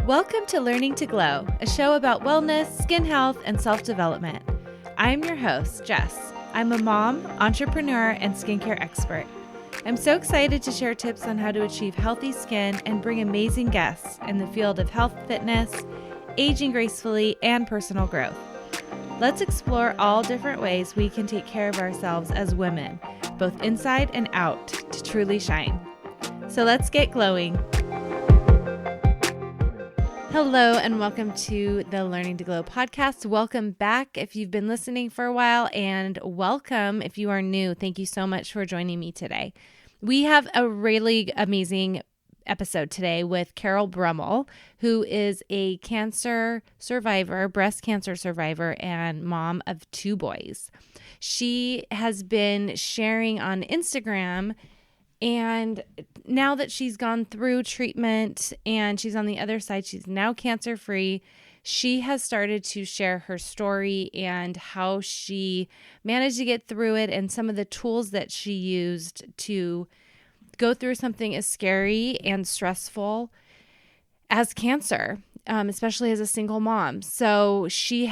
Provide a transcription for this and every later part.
Welcome to Learning to Glow, a show about wellness, skin health, and self-development. I'm your host, Jess. I'm a mom, entrepreneur, and skincare expert. I'm so excited to share tips on how to achieve healthy skin and bring amazing guests in the field of health, fitness, aging gracefully, and personal growth. Let's explore all different ways we can take care of ourselves as women, both inside and out, to truly shine. So let's get glowing. Hello and welcome to the Learning to Glow podcast. Welcome back if you've been listening for a while, and welcome if you are new. Thank you so much for joining me today. We have a really amazing episode today with Carol Brummel, who is a cancer survivor, breast cancer survivor, and mom of 2 boys. She has been sharing on Instagram, and now that she's gone through treatment and she's on the other side, she's now cancer-free. She has started to share her story and how she managed to get through it and some of the tools that she used to go through something as scary and stressful as cancer, especially as a single mom. So she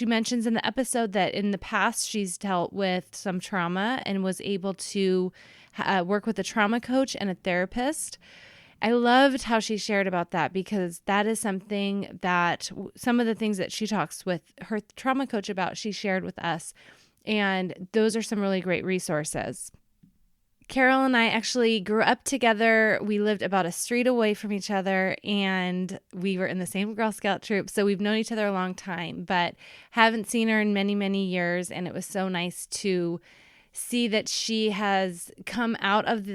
mentions in the episode that in the past she's dealt with some trauma and was able to work with a trauma coach and a therapist. I loved how she shared about that because that is something that some of the things that she talks with her trauma coach about, she shared with us. And those are some really great resources. Carol and I actually grew up together. We lived about a street away from each other, and we were in the same Girl Scout troop. So we've known each other a long time, but haven't seen her in many, many years. And it was so nice to see that she has come out of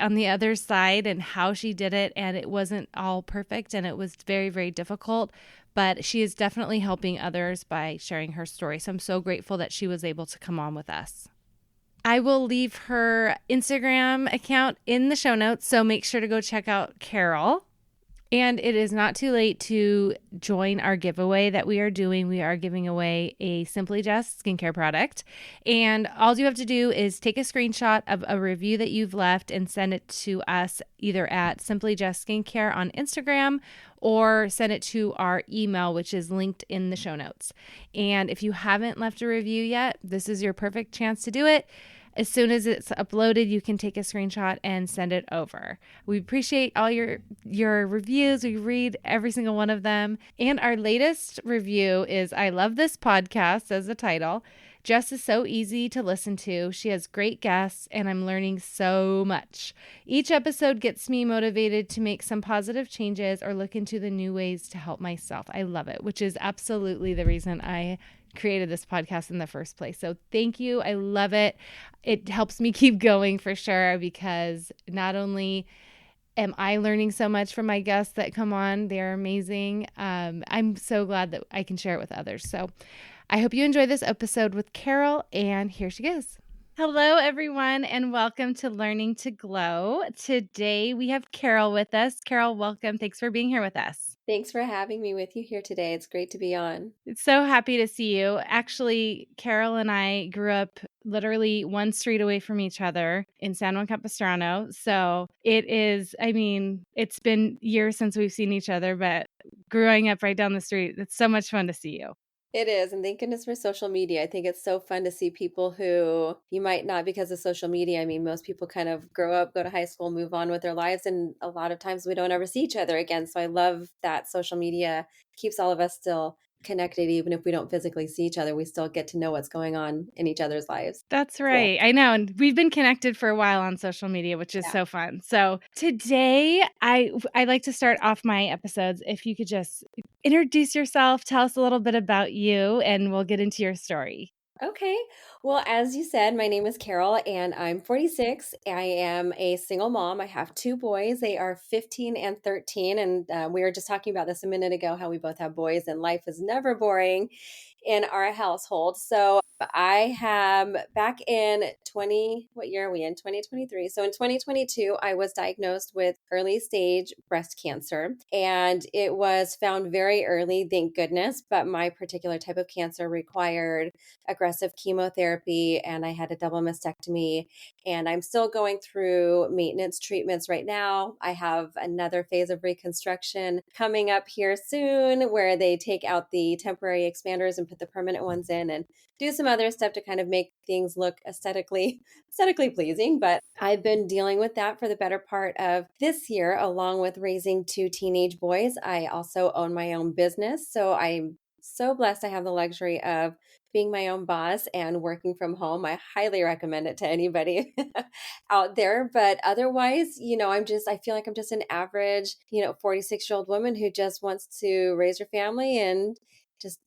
on the other side and how she did it. And it wasn't all perfect and it was very, very difficult, but she is definitely helping others by sharing her story. So I'm so grateful that she was able to come on with us. I will leave her Instagram account in the show notes, so make sure to go check out Carol. And it is not too late to join our giveaway that we are doing. We are giving away a Simply Jess skincare product. And all you have to do is take a screenshot of a review that you've left and send it to us either at Simply Jess Skincare on Instagram or send it to our email, which is linked in the show notes. And if you haven't left a review yet, this is your perfect chance to do it. As soon as it's uploaded, you can take a screenshot and send it over. We appreciate all your reviews. We read every single one of them. And our latest review is, "I love this podcast," as the title. "Jess is so easy to listen to. She has great guests, and I'm learning so much. Each episode gets me motivated to make some positive changes or look into the new ways to help myself. I love it," which is absolutely the reason I created this podcast in the first place. So thank you. I love it. It helps me keep going for sure, because not only am I learning so much from my guests that come on, they're amazing. I'm so glad that I can share it with others. So I hope you enjoy this episode with Carol, and here she goes. Hello, everyone, and welcome to Learning to Glow. Today we have Carol with us. Carol, welcome. Thanks for being here with us. Thanks for having me with you here today. It's great to be on. So happy to see you. Actually, Carol and I grew up literally one street away from each other in San Juan Capistrano. So it's been years since we've seen each other, but growing up right down the street, it's so much fun to see you. It is, and thank goodness for social media. I think it's so fun to see people who you might not because of social media. I mean, most people kind of grow up, go to high school, move on with their lives, and a lot of times we don't ever see each other again. So I love that social media keeps all of us still connected. Even if we don't physically see each other, we still get to know what's going on in each other's lives. That's right. Cool. I know. And we've been connected for a while on social media, which is so fun. So today I like to start off my episodes. If you could just introduce yourself, tell us a little bit about you, and we'll get into your story. Okay. Well, as you said, my name is Carol and I'm 46. I am a single mom. I have 2 boys. They are 15 and 13. And we were just talking about this a minute ago, how we both have boys and life is never boring in our household. So But I have back in 20, what year are we in? 2023. So in 2022, I was diagnosed with early stage breast cancer, and it was found very early, thank goodness. But my particular type of cancer required aggressive chemotherapy, and I had a double mastectomy. And I'm still going through maintenance treatments right now. I have another phase of reconstruction coming up here soon where they take out the temporary expanders and put the permanent ones in and do some other stuff to kind of make things look aesthetically pleasing. But I've been dealing with that for the better part of this year, along with raising two teenage boys. I also own my own business. So I'm so blessed I have the luxury of being my own boss and working from home. I highly recommend it to anybody out there. But otherwise, I feel like I'm just an average, 46-year-old woman who just wants to raise her family and just,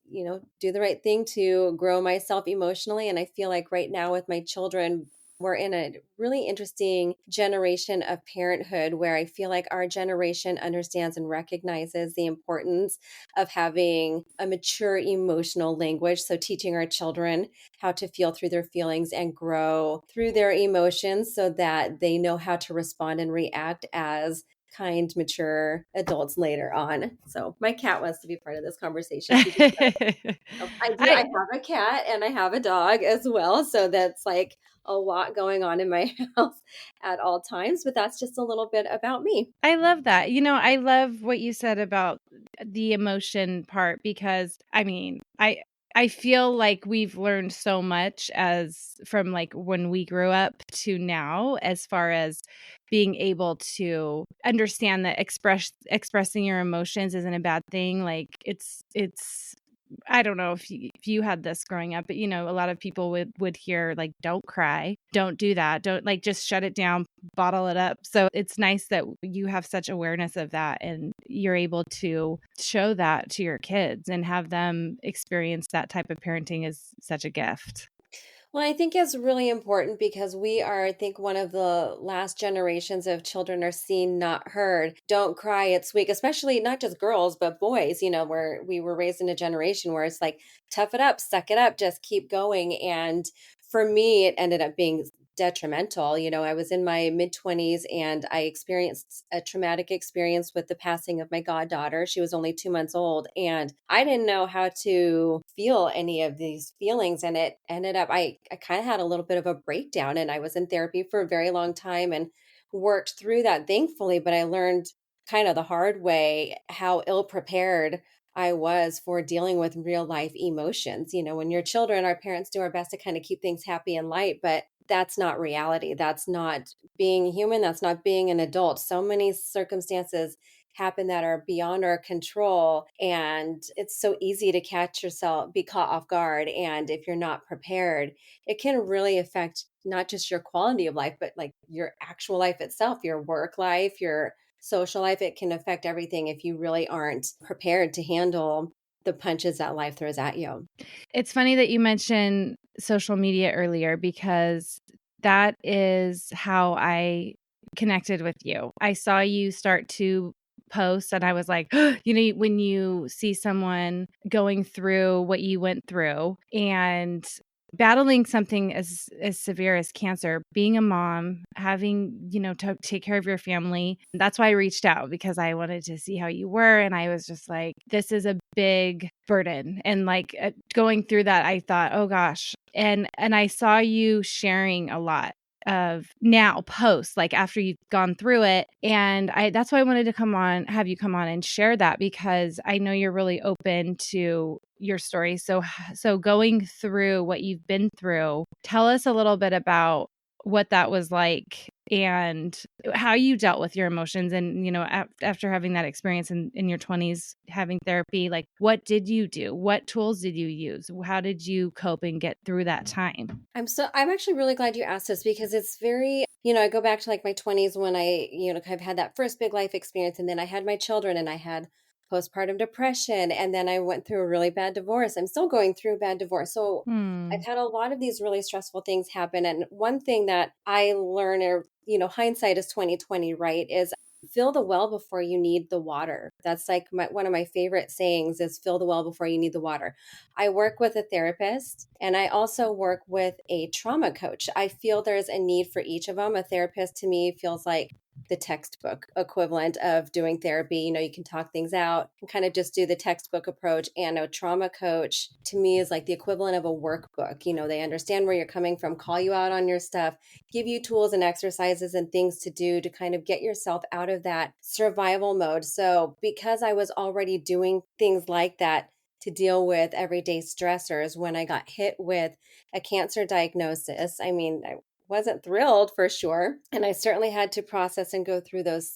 do the right thing to grow myself emotionally. And I feel like right now with my children, we're in a really interesting generation of parenthood where I feel like our generation understands and recognizes the importance of having a mature emotional language. So teaching our children how to feel through their feelings and grow through their emotions so that they know how to respond and react as kind, mature adults later on. So my cat wants to be part of this conversation. She just I I have a cat and I have a dog as well. So that's like a lot going on in my house at all times, but that's just a little bit about me. I love that. I love what you said about the emotion part because I feel like we've learned so much as from like when we grew up to now as far as being able to understand that expressing your emotions isn't a bad thing. Like it's I don't know if you had this growing up, but a lot of people would hear like, don't cry, don't do that, don't like just shut it down, bottle it up. So it's nice that you have such awareness of that and you're able to show that to your kids and have them experience that type of parenting is such a gift. Well, I think it's really important because we are, I think, one of the last generations of children are seen, not heard. Don't cry, it's weak, especially not just girls, but boys, where we were raised in a generation where it's like, tough it up, suck it up, just keep going. And for me, it ended up being detrimental. I was in my mid 20s and I experienced a traumatic experience with the passing of my goddaughter. She was only 2 months old and I didn't know how to feel any of these feelings. And it ended up, I kind of had a little bit of a breakdown and I was in therapy for a very long time and worked through that, thankfully. But I learned kind of the hard way how ill prepared I was for dealing with real life emotions. When you're children, our parents do our best to kind of keep things happy and light, but that's not reality. That's not being human. That's not being an adult. So many circumstances happen that are beyond our control. And it's so easy to catch yourself, be caught off guard. And if you're not prepared, it can really affect not just your quality of life, but like your actual life itself, your work life, your social life. It can affect everything if you really aren't prepared to handle the punches that life throws at you. It's funny that you mentioned social media earlier because that is how I connected with you. I saw you start to post and I was like, when you see someone going through what you went through and battling something as severe as cancer, being a mom, having, to take care of your family. That's why I reached out because I wanted to see how you were. And I was just like, this is a big burden. And like going through that, I thought, oh gosh. And I saw you sharing a lot of now posts like after you've gone through it, and that's why I wanted to have you come on and share that because I know you're really open to your story. So going through what you've been through, tell us a little bit about what that was like and how you dealt with your emotions. And after having that experience in your 20s, having therapy, like what did you do? What tools did you use? How did you cope and get through that time? I'm actually really glad you asked this because it's very, I go back to like my 20s when I, kind of had that first big life experience, and then I had my children and I had postpartum depression, and then I went through a really bad divorce. I'm still going through a bad divorce. So I've had a lot of these really stressful things happen. And one thing that I learned, or, hindsight is 2020, right, is fill the well before you need the water. That's like one of my favorite sayings is fill the well before you need the water. I work with a therapist and I also work with a trauma coach. I feel there's a need for each of them. A therapist to me feels like the textbook equivalent of doing therapy. You can talk things out and kind of just do the textbook approach. And a trauma coach to me is like the equivalent of a workbook. They understand where you're coming from, call you out on your stuff, give you tools and exercises and things to do to kind of get yourself out of that survival mode. So because I was already doing things like that to deal with everyday stressors, when I got hit with a cancer diagnosis, I wasn't thrilled for sure. And I certainly had to process and go through those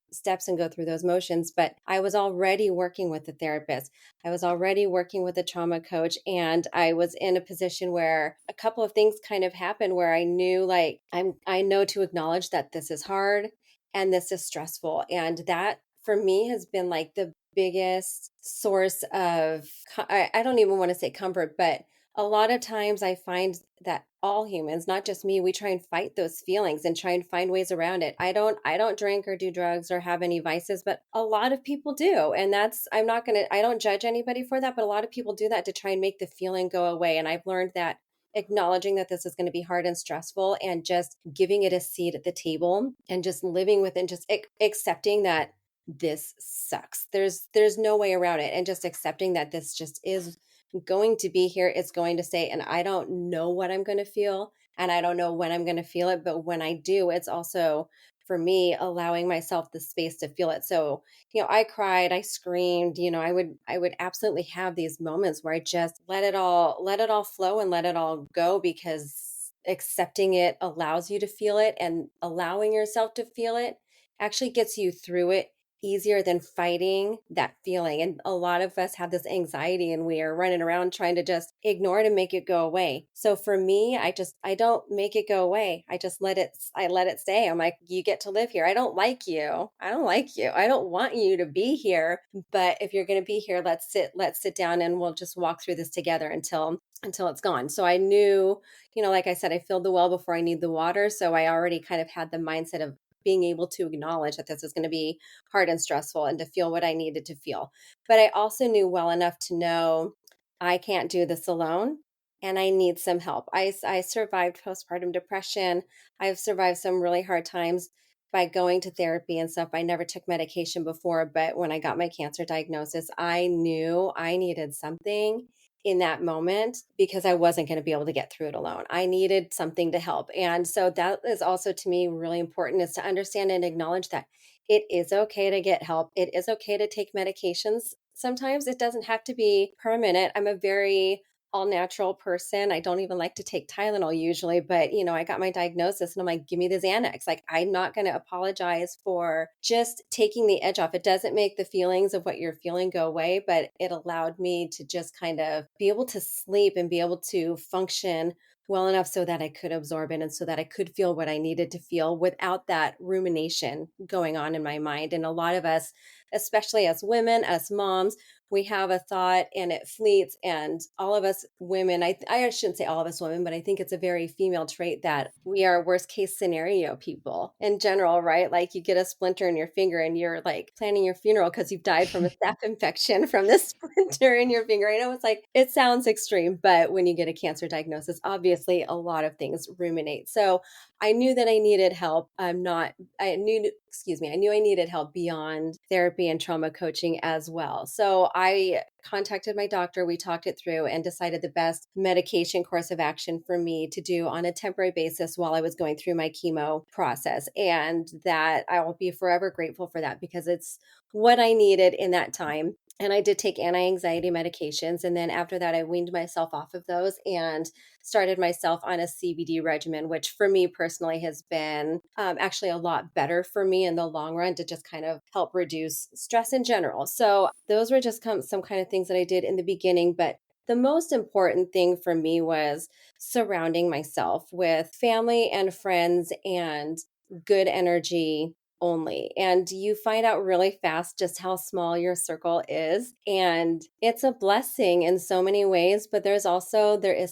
steps and go through those motions. But I was already working with a therapist. I was already working with a trauma coach. And I was in a position where a couple of things kind of happened where I knew like, I know to acknowledge that this is hard and this is stressful. And that for me has been like the biggest source of, I don't even want to say comfort, but a lot of times I find that all humans, not just me, we try and fight those feelings and try and find ways around it. I don't drink or do drugs or have any vices, but a lot of people do. And I don't judge anybody for that, but a lot of people do that to try and make the feeling go away. And I've learned that acknowledging that this is going to be hard and stressful and just giving it a seat at the table and just living with it and just accepting that this sucks. There's no way around it, and just accepting that this just is going to be here. It's going to stay. And I don't know what I'm going to feel. And I don't know when I'm going to feel it. But when I do, it's also for me allowing myself the space to feel it. So, I cried, I screamed, I would absolutely have these moments where I just let it all flow and let it all go, because accepting it allows you to feel it, and allowing yourself to feel it actually gets you through it easier than fighting that feeling. And a lot of us have this anxiety and we are running around trying to just ignore it and make it go away. So for me, I don't make it go away. I let it stay. I'm like, you get to live here. I don't like you. I don't like you. I don't want you to be here. But if you're going to be here, let's sit down and we'll just walk through this together until it's gone. So I knew, like I said, I filled the well before I need the water. So I already kind of had the mindset of being able to acknowledge that this is going to be hard and stressful and to feel what I needed to feel. But I also knew well enough to know I can't do this alone and I need some help. I survived postpartum depression. I've survived some really hard times by going to therapy and stuff. I never took medication before, but when I got my cancer diagnosis, I knew I needed something in that moment because I wasn't going to be able to get through it alone. I needed something to help. And so that is also to me really important, is to understand and acknowledge that it is okay to get help. It is okay to take medications. Sometimes it doesn't have to be permanent. I'm a very all natural person. I don't even like to take Tylenol usually, but I got my diagnosis and I'm like, give me the Xanax. Like, I'm not going to apologize for just taking the edge off. It doesn't make the feelings of what you're feeling go away, but it allowed me to just kind of be able to sleep and be able to function well enough so that I could absorb it and so that I could feel what I needed to feel without that rumination going on in my mind. And a lot of us, especially as women, as moms, we have a thought and it fleets. And all of us women, I shouldn't say all of us women, but I think it's a very female trait that we are worst case scenario people in general, right? Like, you get a splinter in your finger and you're like planning your funeral because you've died from a staph infection from this splinter in your finger. I know it's like, it sounds extreme, but when you get a cancer diagnosis, obviously a lot of things ruminate. So I knew that I needed help. I knew I needed help beyond therapy and trauma coaching as well. So I contacted my doctor. We talked it through and decided the best medication course of action for me to do on a temporary basis while I was going through my chemo process. And that I will be forever grateful for that, because it's what I needed in that time. And I did take anti-anxiety medications. And then after that, I weaned myself off of those and started myself on a CBD regimen, which for me personally has been actually a lot better for me in the long run to just kind of help reduce stress in general. So those were just some kind of things that I did in the beginning. But the most important thing for me was surrounding myself with family and friends and good energy only. And you find out really fast just how small your circle is. And it's a blessing in so many ways, but there is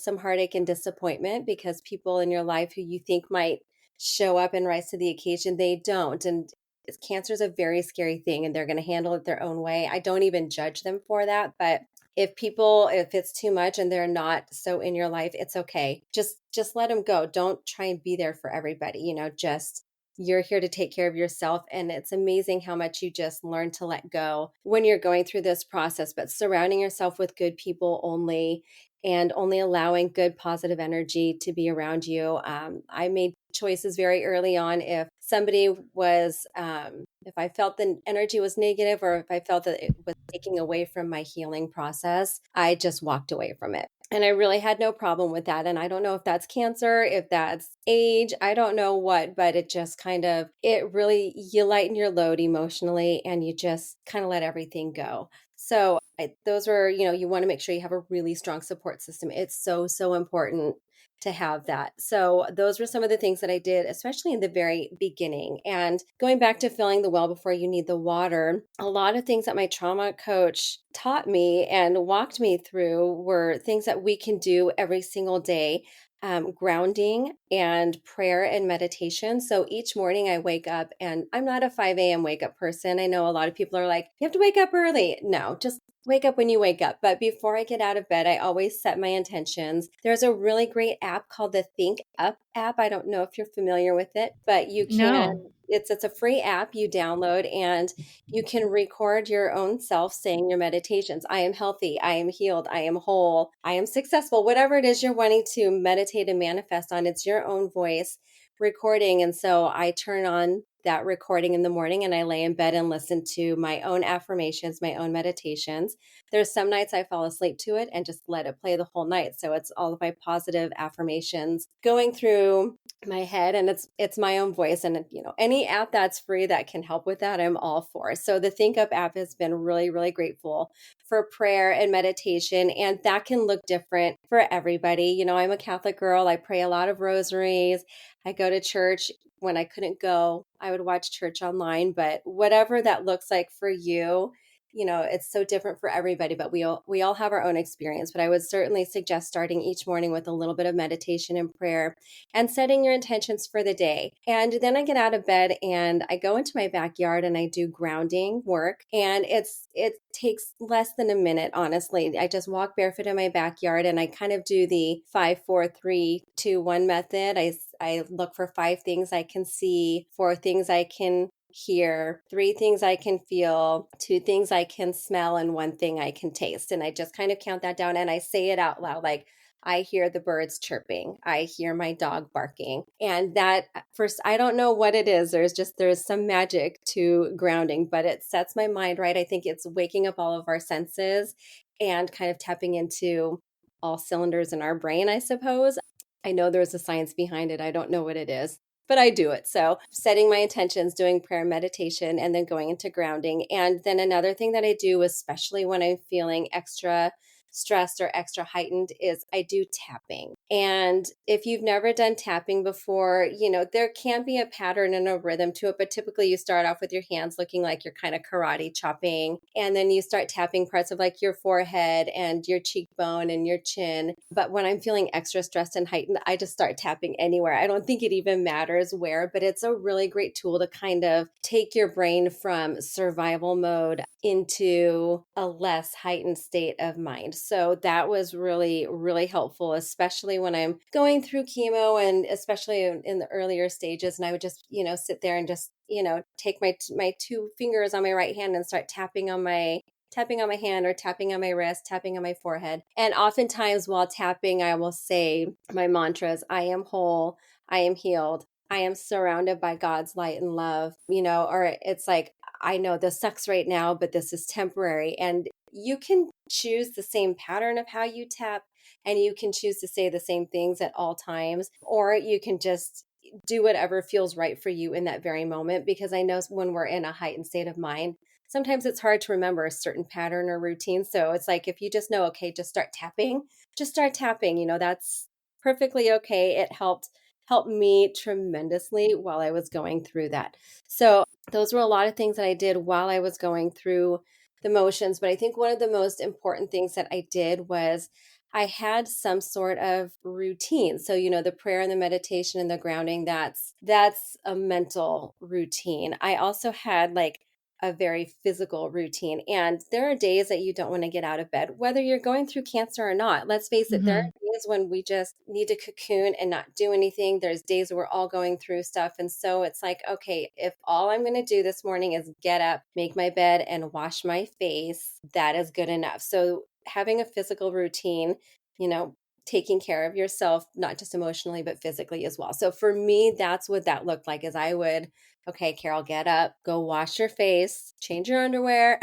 some heartache and disappointment because people in your life who you think might show up and rise to the occasion, they don't. And cancer is a very scary thing and they're going to handle it their own way. I don't even judge them for that. But if it's too much and they're not so in your life, it's okay. Just let them go. Don't try and be there for everybody. Just you're here to take care of yourself. And it's amazing how much you just learn to let go when you're going through this process, but surrounding yourself with good people only, and only allowing good positive energy to be around you. I made choices very early on. If somebody was, if I felt the energy was negative, or if I felt that it was taking away from my healing process, I just walked away from it. And I really had no problem with that. And I don't know if that's cancer, if that's age, I don't know what, but it just you lighten your load emotionally and you just kind of let everything go. So those were, you want to make sure you have a really strong support system. It's so, so important to have that. So those were some of the things that I did, especially in the very beginning. And going back to filling the well before you need the water, a lot of things that my trauma coach taught me and walked me through were things that we can do every single day. Grounding and prayer and meditation. So each morning I wake up, and I'm not a 5 a.m. wake up person. I know a lot of people are like, you have to wake up early. No, just wake up when you wake up. But before I get out of bed, I always set my intentions. There's a really great app called the Think Up app. I don't know if you're familiar with it, but you can. No. It's a free app you download, and you can record your own self saying your meditations. I am healthy. I am healed. I am whole. I am successful. Whatever it is you're wanting to meditate and manifest on, it's your own voice recording. And so I turn on that recording in the morning and I lay in bed and listen to my own affirmations, my own meditations. There's some nights I fall asleep to it and just let it play the whole night. So it's all of my positive affirmations going through my head, and it's my own voice. And any app that's free that can help with that, I'm all for. So the Think Up app has been really, really grateful for prayer and meditation, and that can look different for everybody. I'm a Catholic girl. I pray a lot of rosaries. I go to church. When I couldn't go, I would watch church online, but whatever that looks like for you, it's so different for everybody, but we all have our own experience. But I would certainly suggest starting each morning with a little bit of meditation and prayer and setting your intentions for the day. And then I get out of bed and I go into my backyard and I do grounding work. And it takes less than a minute, honestly. I just walk barefoot in my backyard and I kind of do the 5, 4, 3, 2, 1 method. I look for 5 things I can see, 4 things I can hear, 3 things I can feel, 2 things I can smell, and 1 thing I can taste. And I just kind of count that down and I say it out loud. Like, I hear the birds chirping. I hear my dog barking. And that first, I don't know what it is. There's some magic to grounding, but it sets my mind right. I think it's waking up all of our senses and kind of tapping into all cylinders in our brain, I suppose. I know there's a science behind it. I don't know what it is, but I do it. So setting my intentions, doing prayer, meditation, and then going into grounding. And then another thing that I do, especially when I'm feeling extra stressed or extra heightened, is I do tapping. And if you've never done tapping before, there can be a pattern and a rhythm to it, but typically you start off with your hands looking like you're kind of karate chopping, and then you start tapping parts of like your forehead and your cheekbone and your chin. But when I'm feeling extra stressed and heightened, I just start tapping anywhere. I don't think it even matters where, but it's a really great tool to kind of take your brain from survival mode into a less heightened state of mind. So that was really, really helpful, especially when I'm going through chemo and especially in the earlier stages. And I would just, sit there and just, take my 2 fingers on my right hand and start tapping on my hand or tapping on my wrist, tapping on my forehead. And oftentimes while tapping, I will say my mantras: I am whole, I am healed, I am surrounded by God's light and love, or it's like, I know this sucks right now, but this is temporary. And you can choose the same pattern of how you tap, and you can choose to say the same things at all times, or you can just do whatever feels right for you in that very moment. Because I know when we're in a heightened state of mind, sometimes it's hard to remember a certain pattern or routine. So it's like, if you just know, okay, just start tapping, that's perfectly okay. It helped me tremendously while I was going through that. So those were a lot of things that I did while I was going through the motions. But I think one of the most important things that I did was I had some sort of routine. So, the prayer and the meditation and the grounding, that's a mental routine. I also had like a very physical routine. And there are days that you don't want to get out of bed, whether you're going through cancer or not. Let's face it, there are days when we just need to cocoon and not do anything. There's days where we're all going through stuff. And so it's like, okay, if all I'm going to do this morning is get up, make my bed, and wash my face, that is good enough. So having a physical routine, taking care of yourself, not just emotionally, but physically as well. So for me, that's what that looked like is I would, okay, Carol, get up, go wash your face, change your underwear.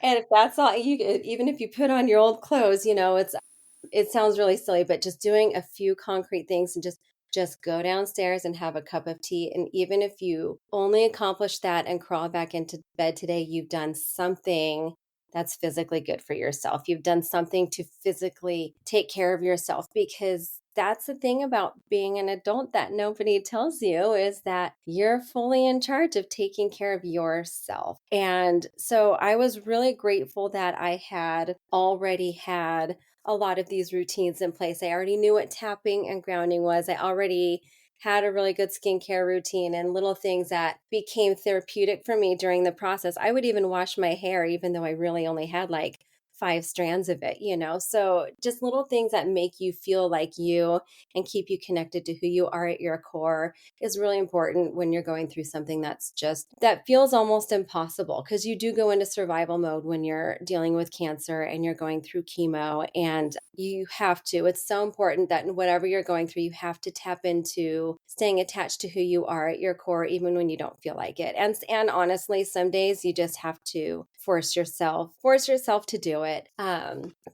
And if that's all even if you put on your old clothes, it sounds really silly, but just doing a few concrete things and just go downstairs and have a cup of tea. And even if you only accomplish that and crawl back into bed today, you've done something that's physically good for yourself. You've done something to physically take care of yourself, because that's the thing about being an adult that nobody tells you, is that you're fully in charge of taking care of yourself. And so I was really grateful that I had already had a lot of these routines in place. I already knew what tapping and grounding was. I already had a really good skincare routine and little things that became therapeutic for me during the process. I would even wash my hair, even though I really only had like 5 strands of it, So just little things that make you feel like you and keep you connected to who you are at your core is really important when you're going through something that feels almost impossible, because you do go into survival mode when you're dealing with cancer and you're going through chemo, and it's so important that in whatever you're going through, you have to tap into staying attached to who you are at your core, even when you don't feel like it. And honestly, some days you just have to force yourself to do it.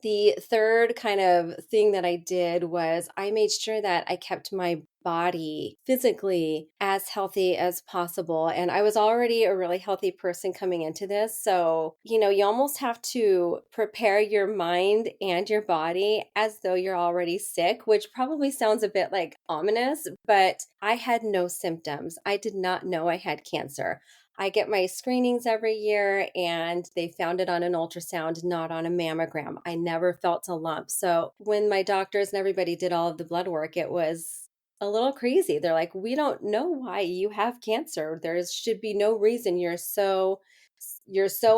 The third kind of thing that I did was I made sure that I kept my body physically as healthy as possible. And I was already a really healthy person coming into this. So, you almost have to prepare your mind and your body as though you're already sick, which probably sounds a bit like ominous, but I had no symptoms. I did not know I had cancer. I get my screenings every year, and they found it on an ultrasound, not on a mammogram. I never felt a lump. So when my doctors and everybody did all of the blood work, it was a little crazy. They're like, we don't know why you have cancer. There should be no reason. You're so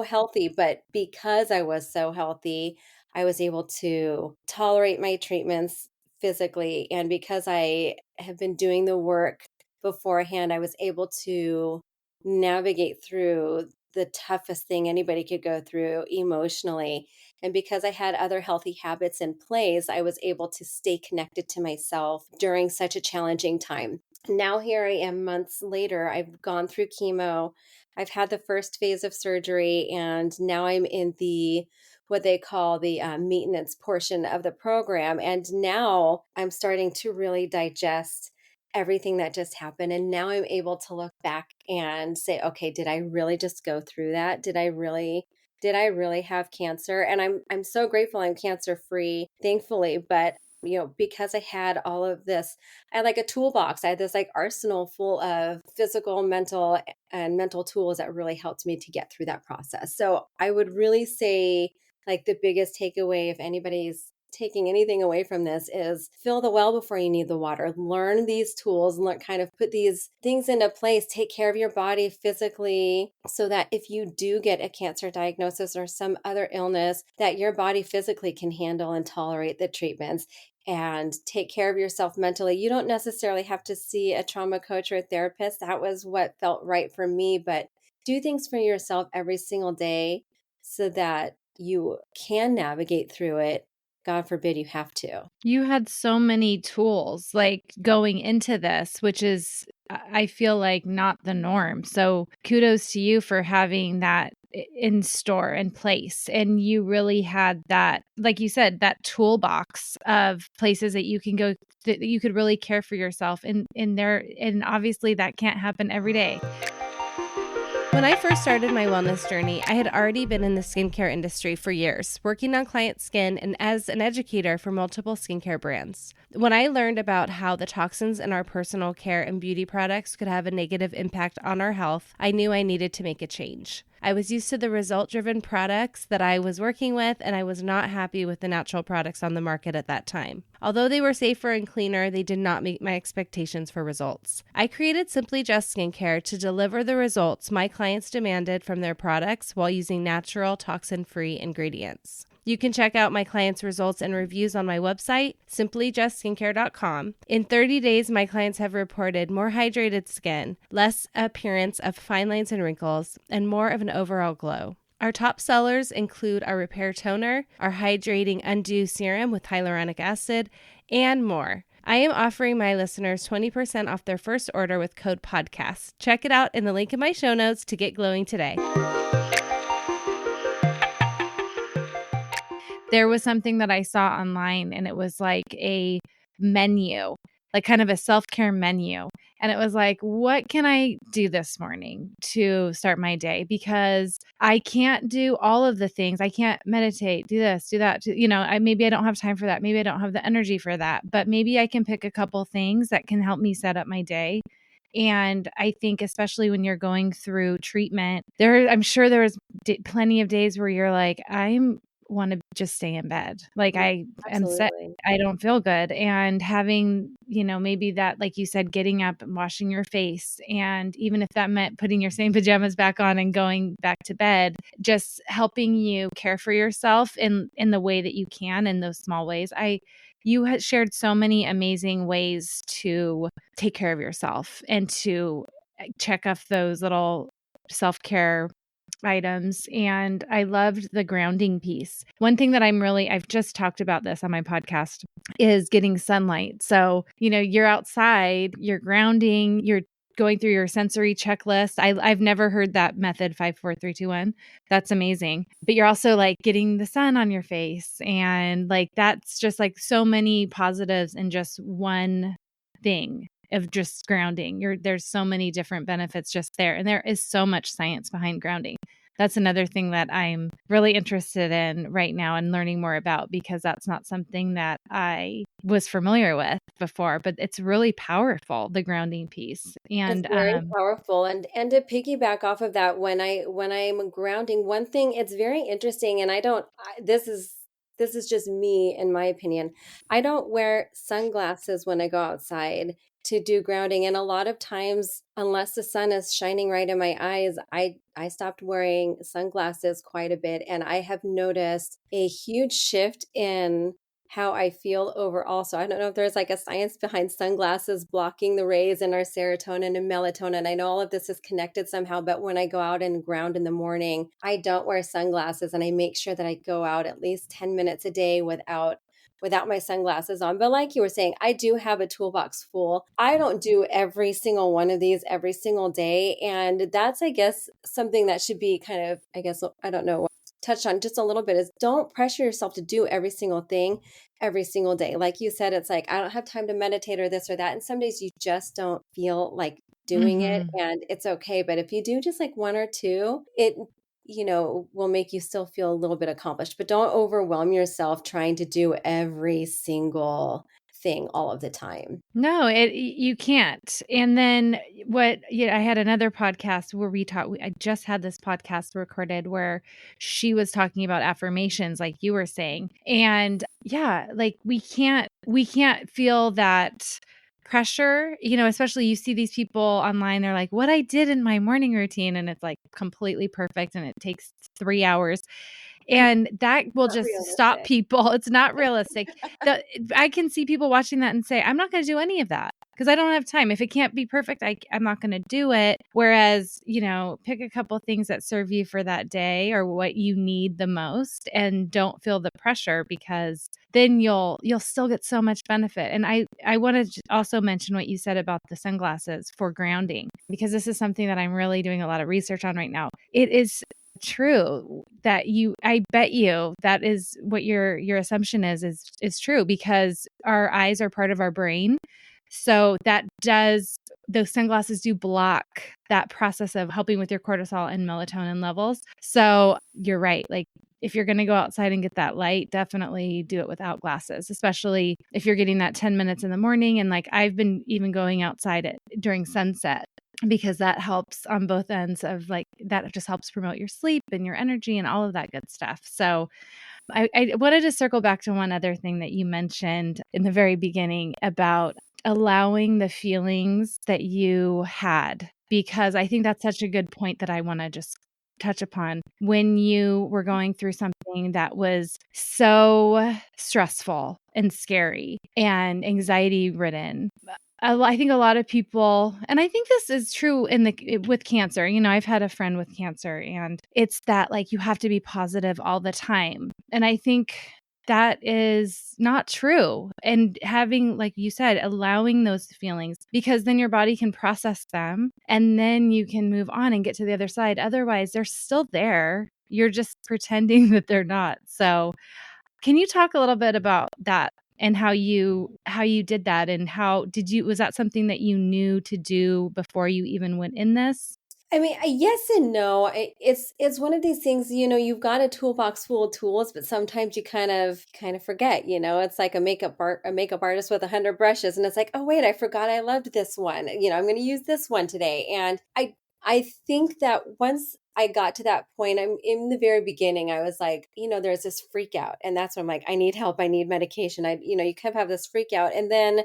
healthy. But because I was so healthy, I was able to tolerate my treatments physically. And because I have been doing the work beforehand, I was able to navigate through the toughest thing anybody could go through emotionally. And because I had other healthy habits in place, I was able to stay connected to myself during such a challenging time. Now here I am months later. I've gone through chemo. I've had the first phase of surgery, and now I'm in what they call the maintenance portion of the program. And now I'm starting to really digest everything that just happened. And now I'm able to look back and say, okay, did I really just go through that? Did I really have cancer? And I'm so grateful I'm cancer free, thankfully. But because I had all of this, I had like a toolbox. I had this like arsenal full of physical, mental tools that really helped me to get through that process. So I would really say, like, the biggest takeaway, if anybody's taking anything away from this, is fill the well before you need the water. Learn these tools, kind of put these things into place. Take care of your body physically, so that if you do get a cancer diagnosis or some other illness, that your body physically can handle and tolerate the treatments. And take care of yourself mentally. You don't necessarily have to see a trauma coach or a therapist. That was what felt right for me. But do things for yourself every single day so that you can navigate through it. God forbid you have to. You had so many tools like going into this, which is, I feel like, not the norm. So kudos to you for having that in store and place. And you really had that, like you said, that toolbox of places that you can go, that you could really care for yourself in there. And obviously that can't happen every day. When I first started my wellness journey, I had already been in the skincare industry for years, working on client skin and as an educator for multiple skincare brands. When I learned about how the toxins in our personal care and beauty products could have a negative impact on our health, I knew I needed to make a change. I was used to the result-driven products that I was working with, and I was not happy with the natural products on the market at that time. Although they were safer and cleaner, they did not meet my expectations for results. I created Simply Just Skincare to deliver the results my clients demanded from their products while using natural, toxin-free ingredients. You can check out my clients' results and reviews on my website, simplyjustskincare.com. In 30 days, my clients have reported more hydrated skin, less appearance of fine lines and wrinkles, and more of an overall glow. Our top sellers include our Repair Toner, our Hydrating Undo Serum with hyaluronic acid, and more. I am offering my listeners 20% off their first order with code PODCAST. Check it out in the link in my show notes to get glowing today. There was something that I saw online, and it was like a menu, like kind of a self-care menu. And it was like, what can I do this morning to start my day? Because I can't do all of the things. I can't meditate, do this, do that. Maybe I don't have time for that. Maybe I don't have the energy for that. But maybe I can pick a couple things that can help me set up my day. And I think especially when you're going through treatment, I'm sure there was plenty of days where you're like, I'm want to just stay in bed. Like I am set. I don't feel good. And having, maybe that, like you said, getting up and washing your face. And even if that meant putting your same pajamas back on and going back to bed, just helping you care for yourself in the way that you can in those small ways. You had shared so many amazing ways to take care of yourself and to check off those little self-care items. And I loved the grounding piece. One thing that I've just talked about this on my podcast is getting sunlight. So, you're outside, you're grounding, you're going through your sensory checklist. I've never heard that method, 5, 4, 3, 2, 1. That's amazing. But you're also like getting the sun on your face. And like, that's just like so many positives in just one thing of just grounding. There's so many different benefits just there. And there is so much science behind grounding. That's another thing that I'm really interested in right now and learning more about, because that's not something that I was familiar with before, but it's really powerful, the grounding piece. And it's very powerful. And to piggyback off of that, when I'm grounding, one thing, it's very interesting. And this is just me, in my opinion. I don't wear sunglasses when I go outside to do grounding. And a lot of times, unless the sun is shining right in my eyes, I stopped wearing sunglasses quite a bit. And I have noticed a huge shift in how I feel overall. So I don't know if there's like a science behind sunglasses blocking the rays in our serotonin and melatonin. I know all of this is connected somehow, but when I go out and ground in the morning, I don't wear sunglasses, and I make sure that I go out at least 10 minutes a day without my sunglasses on. But like you were saying, I do have a toolbox full. I don't do every single one of these every single day. And that's, I guess, something that should be kind of, I don't know, touched on just a little bit, is don't pressure yourself to do every single thing every single day. Like you said, it's like, I don't have time to meditate or this or that. And some days you just don't feel like doing it, and it's okay. But if you do just like one or two, it will make you still feel a little bit accomplished. But don't overwhelm yourself trying to do every single thing all of the time. No, you can't. And then I had another podcast where I just had this podcast recorded where she was talking about affirmations, like you were saying. And yeah, like we can't feel that pressure, especially you see these people online, they're like, what I did in my morning routine, and it's like completely perfect and it takes 3 hours. And that will just stop people. It's not realistic. I can see people watching that and say, I'm not going to do any of that because I don't have time. If it can't be perfect, I'm not going to do it. Whereas, pick a couple things that serve you for that day or what you need the most, and don't feel the pressure, because then you'll still get so much benefit. And I want to also mention what you said about the sunglasses for grounding, because this is something that I'm really doing a lot of research on right now. It is true that I bet you that is what your assumption is true, because our eyes are part of our brain. So those sunglasses do block that process of helping with your cortisol and melatonin levels. So you're right. Like if you're going to go outside and get that light, definitely do it without glasses, especially if you're getting that 10 minutes in the morning. And like I've been even going outside during sunset. because that helps on both ends of like, that just helps promote your sleep and your energy and all of that good stuff. So I wanted to circle back to one other thing that you mentioned in the very beginning about allowing the feelings that you had, because I think that's such a good point that I want to just touch upon. When you were going through something that was so stressful and scary and anxiety ridden, I think a lot of people, and I think this is true with cancer. I've had a friend with cancer, and it's that like you have to be positive all the time. And I think that is not true. And having, like you said, allowing those feelings, because then your body can process them and then you can move on and get to the other side. Otherwise, they're still there. You're just pretending that they're not. So, can you talk a little bit about that and how you did that, and was that something that you knew to do before you even went in this? I mean, yes and no. It's one of these things, you've got a toolbox full of tools, but sometimes you kind of forget, It's like a makeup artist with 100 brushes, and it's like, oh wait, I forgot I loved this one. I'm going to use this one today. And I think that once I got to that point, I'm in the very beginning, I was like, there's this freak out, and that's when I'm like, I need help, I need medication. You kind of have this freak out, and then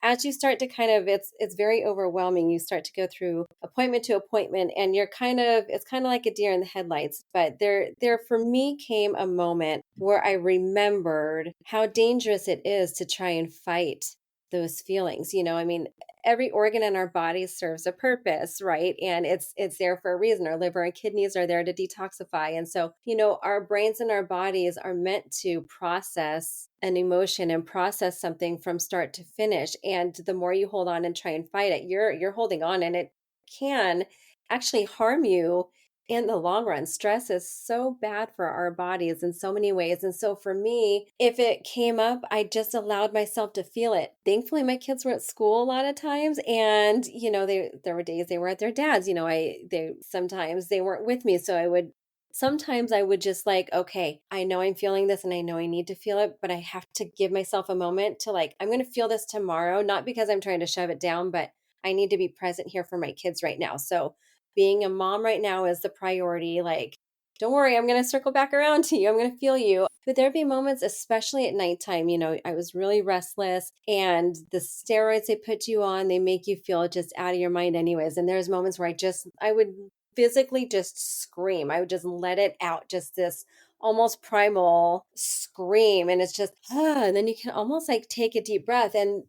as you start to it's very overwhelming. You start to go through appointment to appointment, and it's kind of like a deer in the headlights. But there for me came a moment where I remembered how dangerous it is to try and fight those feelings. I mean, every organ in our body serves a purpose, right? And it's there for a reason. Our liver and kidneys are there to detoxify. And so, our brains and our bodies are meant to process an emotion and process something from start to finish. And the more you hold on and try and fight it, you're holding on, and it can actually harm you in the long run. Stress is so bad for our bodies in so many ways. And so for me, if it came up, I just allowed myself to feel it. Thankfully, my kids were at school a lot of times, and there were days they were at their dad's. They sometimes they weren't with me, so sometimes I would just like, okay, I know I'm feeling this and I know I need to feel it, but I have to give myself a moment to like, I'm going to feel this tomorrow, not because I'm trying to shove it down, but I need to be present here for my kids right now. So being a mom right now is the priority. Like, don't worry, I'm going to circle back around to you. I'm going to feel you. But there'd be moments, especially at nighttime, I was really restless, and the steroids they put you on, they make you feel just out of your mind anyways. And there's moments where I would physically just scream. I would just let it out, just this almost primal scream. And it's just, and then you can almost like take a deep breath. And,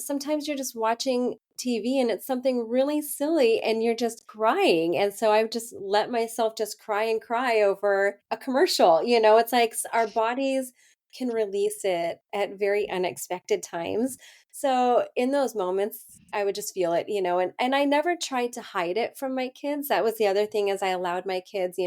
sometimes you're just watching TV and it's something really silly and you're just crying. And so I would just let myself just cry and cry over a commercial. It's like our bodies can release it at very unexpected times. So in those moments, I would just feel it, and I never tried to hide it from my kids. That was the other thing, is I allowed my kids,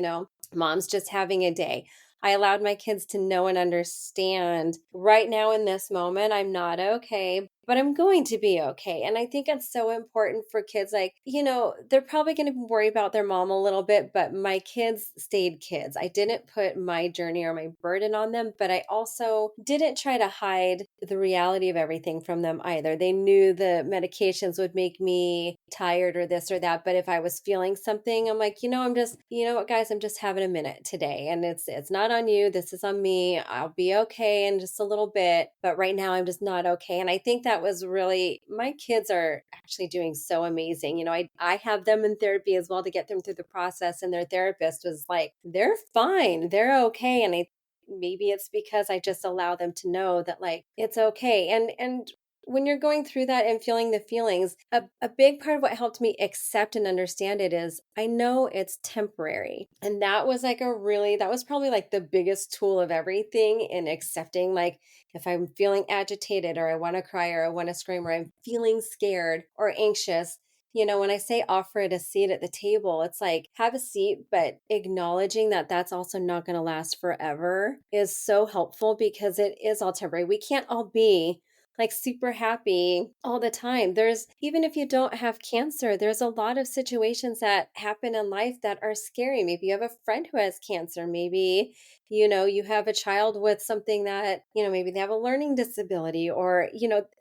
mom's just having a day. I allowed my kids to know and understand right now in this moment, I'm not okay, but I'm going to be okay. And I think it's so important for kids. Like, they're probably going to worry about their mom a little bit, but my kids stayed kids. I didn't put my journey or my burden on them, but I also didn't try to hide the reality of everything from them either. They knew the medications would make me tired or this or that. But if I was feeling something, I'm like, I'm just, what, guys, I'm just having a minute today. And it's not on you. This is on me. I'll be okay in just a little bit. But right now I'm just not okay. And I think that was really, my kids are actually doing so amazing. I have them in therapy as well to get them through the process. And their therapist was like, they're fine. They're okay. And maybe it's because I just allow them to know that like, it's okay. And when you're going through that and feeling the feelings, a big part of what helped me accept and understand it is I know it's temporary. And that was like that was probably like the biggest tool of everything in accepting, like, if I'm feeling agitated or I want to cry or I want to scream or I'm feeling scared or anxious, when I say offer it a seat at the table, it's like have a seat, but acknowledging that that's also not going to last forever is so helpful, because it is all temporary. We can't all be like super happy all the time. There's, even if you don't have cancer, there's a lot of situations that happen in life that are scary. Maybe you have a friend who has cancer. Maybe, you have a child with something that, maybe they have a learning disability, or,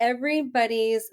everybody's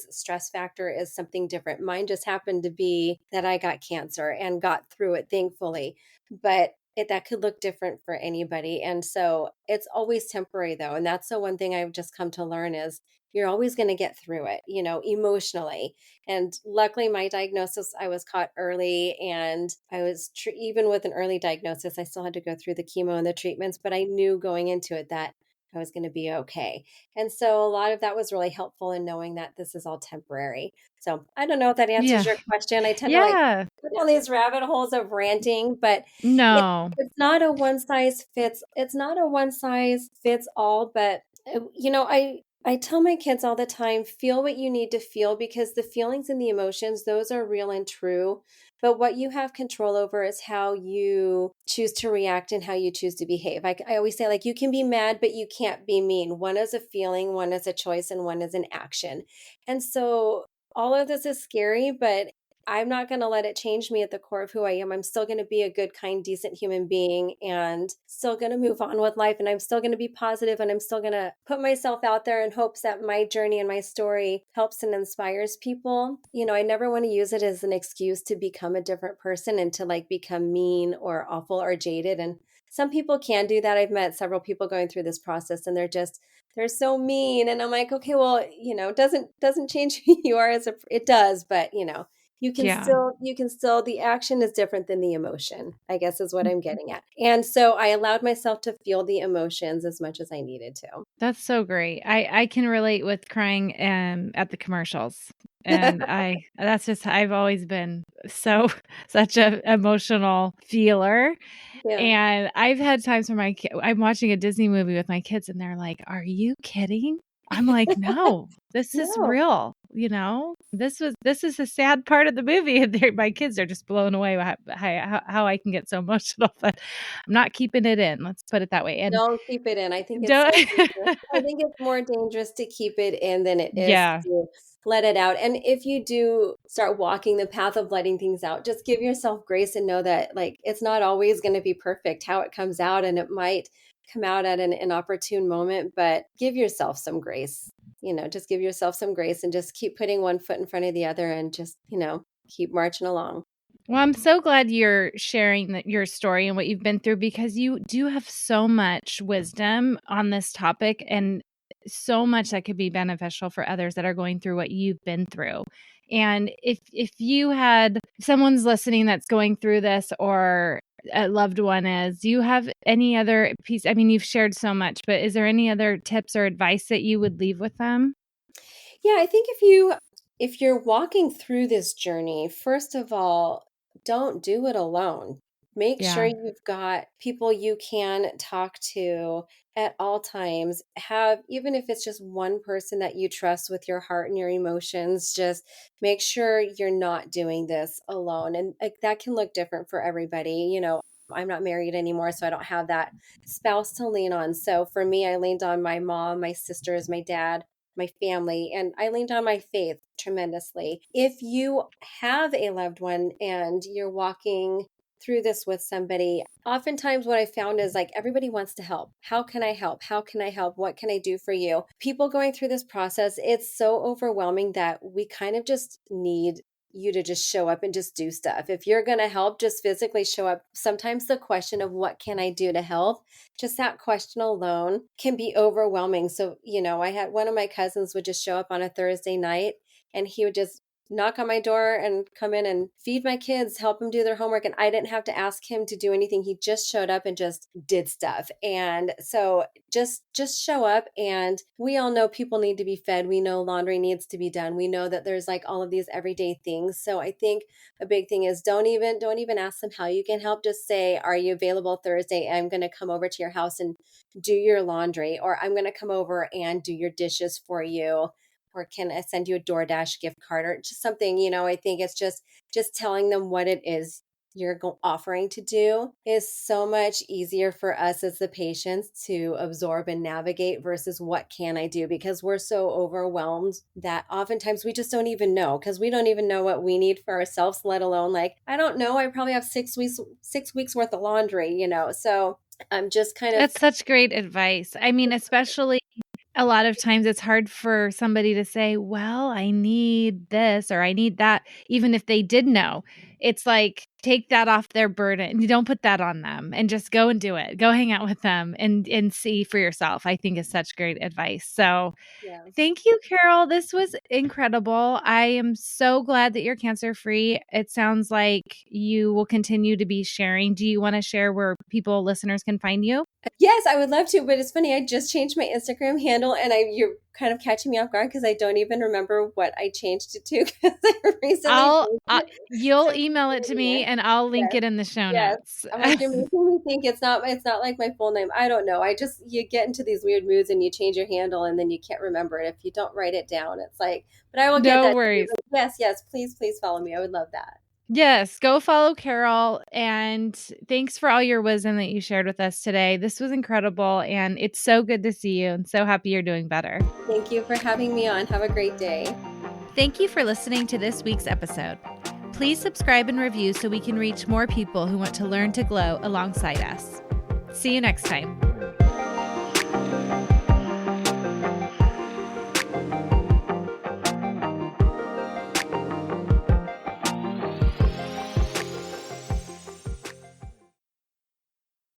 stress factor is something different. Mine just happened to be that I got cancer and got through it, thankfully. But that could look different for anybody. And so it's always temporary though. And that's the one thing I've just come to learn is you're always going to get through it, emotionally. And luckily my diagnosis, I was caught early, and I was even with an early diagnosis, I still had to go through the chemo and the treatments, but I knew going into it that I was going to be okay. And so a lot of that was really helpful in knowing that this is all temporary. So I don't know if that answers Yeah. your question. I tend to Yeah. go down these rabbit holes of ranting, but it, No. it's not a one size fits all. But I tell my kids all the time, feel what you need to feel, because the feelings and the emotions, those are real and true. But what you have control over is how you choose to react and how you choose to behave. I always say, like, you can be mad, but you can't be mean. One is a feeling, one is a choice, and one is an action. And so all of this is scary, but I'm not going to let it change me at the core of who I am. I'm still going to be a good, kind, decent human being, and still going to move on with life. And I'm still going to be positive, and I'm still going to put myself out there in hopes that my journey and my story helps and inspires people. I never want to use it as an excuse to become a different person and to like become mean or awful or jaded. And some people can do that. I've met several people going through this process, and they're so mean. And I'm like, okay, well, doesn't change who you are it does, but Yeah. you can still, the action is different than the emotion, I guess is what I'm getting at. And so I allowed myself to feel the emotions as much as I needed to. That's so great. I can relate with crying at the commercials. And that's just I've always been so such a emotional feeler. Yeah. And I've had times where I'm watching a Disney movie with my kids and they're like, "Are you kidding?" I'm like, "No, this is No. real, This is a sad part of the movie." And my kids are just blown away by how I can get so emotional, but I'm not keeping it in. Let's put it that way. And Don't keep it in. I think it's don't so dangerous. I think it's more dangerous to keep it in than it is Yeah. to let it out. And if you do start walking the path of letting things out, just give yourself grace and know that, like, it's not always going to be perfect how it comes out, and it might come out at an inopportune moment, but give yourself some grace. Just give yourself some grace and just keep putting one foot in front of the other, and just, keep marching along. Well, I'm so glad you're sharing your story and what you've been through, because you do have so much wisdom on this topic and so much that could be beneficial for others that are going through what you've been through. And if someone's listening that's going through this, or a loved one is, do you have any other piece? I mean, you've shared so much, but is there any other tips or advice that you would leave with them? Yeah, I think if you're walking through this journey, first of all, don't do it alone. Make sure Yeah. you've got people you can talk to at all times. Have, even if it's just one person that you trust with your heart and your emotions, just make sure you're not doing this alone. And like, that can look different for everybody. I'm not married anymore, so I don't have that spouse to lean on. So for me, I leaned on my mom, my sisters, my dad, my family, and I leaned on my faith tremendously. If you have a loved one and you're walking through this with somebody, oftentimes what I found is, like, everybody wants to help. How can I help? How can I help? What can I do for you? People going through this process, it's so overwhelming that we kind of just need you to just show up and just do stuff. If you're going to help, just physically show up. Sometimes the question of what can I do to help, just that question alone can be overwhelming. So, I had one of my cousins would just show up on a Thursday night, and he would just knock on my door and come in and feed my kids, help them do their homework. And I didn't have to ask him to do anything. He just showed up and just did stuff. And so just show up. And we all know people need to be fed. We know laundry needs to be done. We know that there's like all of these everyday things. So I think a big thing is don't even ask them how you can help. Just say, are you available Thursday? I'm going to come over to your house and do your laundry, or I'm going to come over and do your dishes for you, or can I send you a DoorDash gift card, or just something. I think it's just telling them what it is you're offering to do is so much easier for us as the patients to absorb and navigate versus what can I do? Because we're so overwhelmed that oftentimes we just don't even know, because we don't even know what we need for ourselves, let alone like, I don't know, I probably have 6 weeks worth of laundry, so I'm just kind of. That's such great advice. I mean, especially a lot of times it's hard for somebody to say, well, I need this or I need that, even if they did know. It's like, take that off their burden. You don't put that on them and just go and do it. Go hang out with them and see for yourself, I think is such great advice. So Yeah. thank you, Carol. This was incredible. I am so glad that you're cancer free. It sounds like you will continue to be sharing. Do you want to share where listeners can find you? Yes, I would love to, but it's funny. I just changed my Instagram handle, and you're kind of catching me off guard because I don't even remember what I changed it to because I recently changed it. You'll So email it to me and I'll link yes, it in the show yes. notes. I'm like, you're making me think it's not like my full name. I don't know. You get into these weird moods and you change your handle and then you can't remember it if you don't write it down. It's like, but I will get No that. worries. Yes, please follow me. I would love that. Yes, go follow Carol. And thanks for all your wisdom that you shared with us today. This was incredible. And it's so good to see you and so happy you're doing better. Thank you for having me on. Have a great day. Thank you for listening to this week's episode. Please subscribe and review so we can reach more people who want to learn to glow alongside us. See you next time.